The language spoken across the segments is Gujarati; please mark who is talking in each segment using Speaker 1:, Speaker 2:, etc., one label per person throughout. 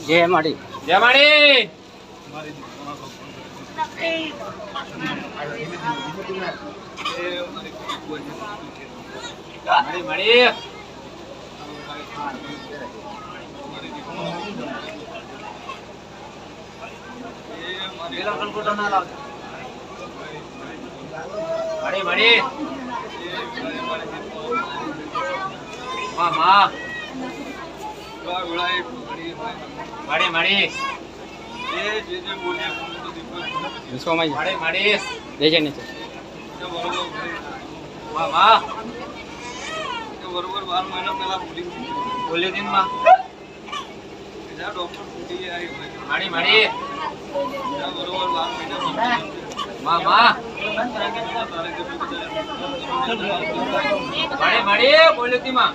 Speaker 1: જય માડી
Speaker 2: જય માડી માડી માડી મામા માડી માડી
Speaker 1: વિશ્વમાં
Speaker 2: માડી માડી
Speaker 1: દેજે નીચે
Speaker 2: મામા
Speaker 3: બરોબર 12 મહિના પહેલા
Speaker 2: બોલ્યો દિન માં
Speaker 3: ડોક્ટર ફૂટી આવી
Speaker 2: માડી માડી
Speaker 3: બરોબર 12 મહિના
Speaker 2: મામા માડી માડી બોલ્યો દી માં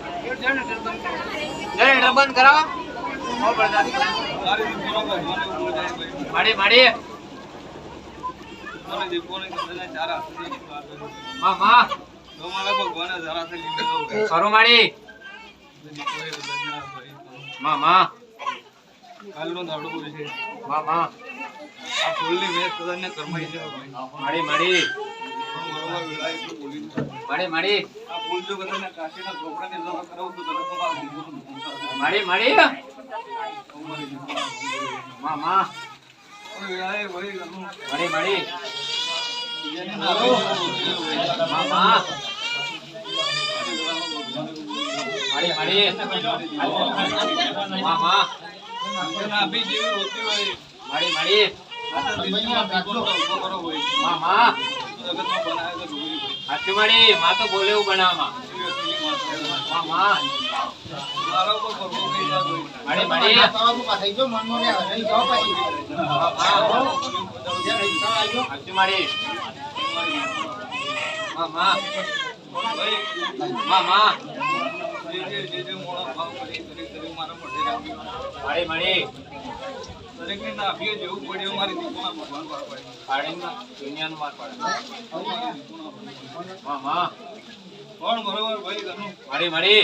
Speaker 2: જય બંધ કરાવો માડી માડી
Speaker 3: મને દીપોને કદાચ ચારા
Speaker 2: મામા
Speaker 3: તો મારા ભગવાને જરા સે લીધો
Speaker 2: કરો માડી મામા
Speaker 3: કાલનો દાડો બોલે છે
Speaker 2: મામા
Speaker 3: આ ફૂલની મેચ કદાચને કરમાઈ છે
Speaker 2: માડી માડી
Speaker 3: બરોબર વેળાએ તો બોલી
Speaker 2: માડી માડી
Speaker 3: આ ફૂલ જો કદાચને કાશીના ચોપડાને જવા કરાવું તો તરત તો મારા દીપો
Speaker 2: માડી માડી મામા
Speaker 3: વેળાએ વળી ગનું
Speaker 2: માડી માડી
Speaker 3: જેને
Speaker 2: મામા માડી માડી મામા
Speaker 3: આપી જેવી રોતી હોય
Speaker 2: માડી માડી
Speaker 3: આ દિનમાં દીપો ઉભો કરો હોય
Speaker 2: મામા
Speaker 3: જગતમાં બનાવે તો ડૂબી
Speaker 2: હાચું માડી માં તો બોલે એવું બનાવમાં મામા
Speaker 3: મારા ઉપર ભરવો થઈ જાય હોય
Speaker 2: માડી માડી હાચું માડી મામા મામા
Speaker 3: જે મોડા ભાવ કરી મારા મોઢે રાખી
Speaker 2: માડી માડી
Speaker 3: દરેકને ના આપીએ જેવું પડ્યું મારી દીપોના ભગવાન પાર પાડે
Speaker 2: પાડીમાં દુનિયાનું માર પાડે મામા
Speaker 3: કોણ બરોબર ભાઈ ગનું
Speaker 2: માડી માડી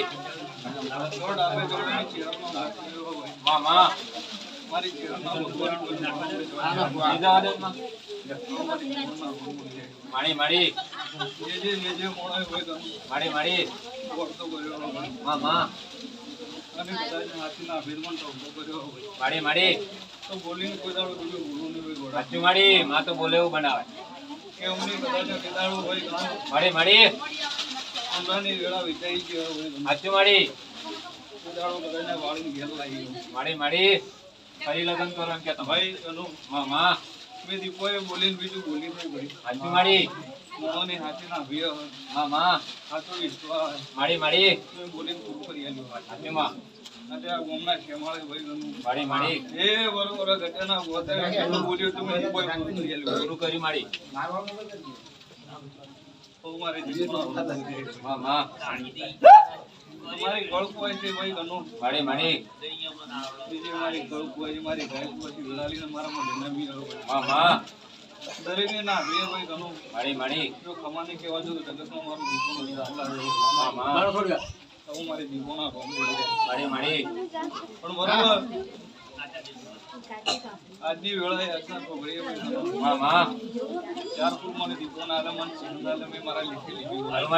Speaker 3: જોડ આપે જોડે ચેરનો નાખ કર્યો હોય
Speaker 2: મામા
Speaker 3: મારી ચેરના ભગવાન
Speaker 2: બીજા આદતમાં માડી માડી
Speaker 3: જે મોડા હોય ગનું
Speaker 2: માડી માડી
Speaker 3: વર્તો કર્યો હોય
Speaker 2: મામા
Speaker 3: અને કદાચ હાથીના ભેદમાં તો ઉભો કર્યો હોય
Speaker 2: માડી માડી
Speaker 3: તો બોલીને કોઈ દાડો બીજું બોલવું નહીં હોય ગોડા
Speaker 2: હાચું માડી માં તો બોલે એવું બનાવે
Speaker 3: કે અમને કદાચ કેદાડો હોય ગનું
Speaker 2: માડી માડી
Speaker 3: અંધાની વેળા વિચારી ગયો હોય ગનું
Speaker 2: હાચું માડી
Speaker 3: કેદાડો કદાચ વાળીને ઘેર લાવી ગયો
Speaker 2: માડી માડી ફરી લગન કરો એમ કે તમે
Speaker 3: ભાઈ ગનું
Speaker 2: મામા
Speaker 3: મેં દીપોએ બોલીને બીજું બોલી નહીં ભાઈ
Speaker 2: હાચું માડી
Speaker 3: મોની હાથીના ભય હોય
Speaker 2: મામા
Speaker 3: સાચો વિશ્વાસ
Speaker 2: માડી માડી
Speaker 3: તો બોલીને પૂરું કરી આલ્યું
Speaker 2: હાચું માં
Speaker 3: આજે આ ગોમના શેમાળે ભાઈ ગનું
Speaker 2: માડી માડી
Speaker 3: એ બરોબર ઘટના ગોતારે એટલું બોલ્યું તું મેં કોઈ પૂરું કરી આલ્યું
Speaker 2: પૂરું કરી માડી
Speaker 3: તો મારી દીપોના
Speaker 2: મામા
Speaker 3: મારી ગળક હોય છે ભાઈ ગનું
Speaker 2: માડી માડી
Speaker 3: બીજી મારી ગળક હોય છે મારી ગાય હોય છે વિલાલીને મારા મોઢે નમી રહ્યો હોય
Speaker 2: મામા
Speaker 3: દરેકને ના બે ભાઈ ગનું
Speaker 2: માડી માડી
Speaker 3: જો ખમાને કહેવા જો તો જગતમાં મારું દીપોનો ચાલા રહ્યો
Speaker 2: મામા
Speaker 3: તો હું મારી દીપોના રોમ
Speaker 2: માડી માડી
Speaker 3: પણ બરોબર આજની વેળાએ અચાનક પગડીએ ભાઈ ગનું
Speaker 2: મામા
Speaker 3: 4 ફૂટ મને દીપોના આલે મને ચંદાલે મેં મારા લીધી લીધી
Speaker 2: હારું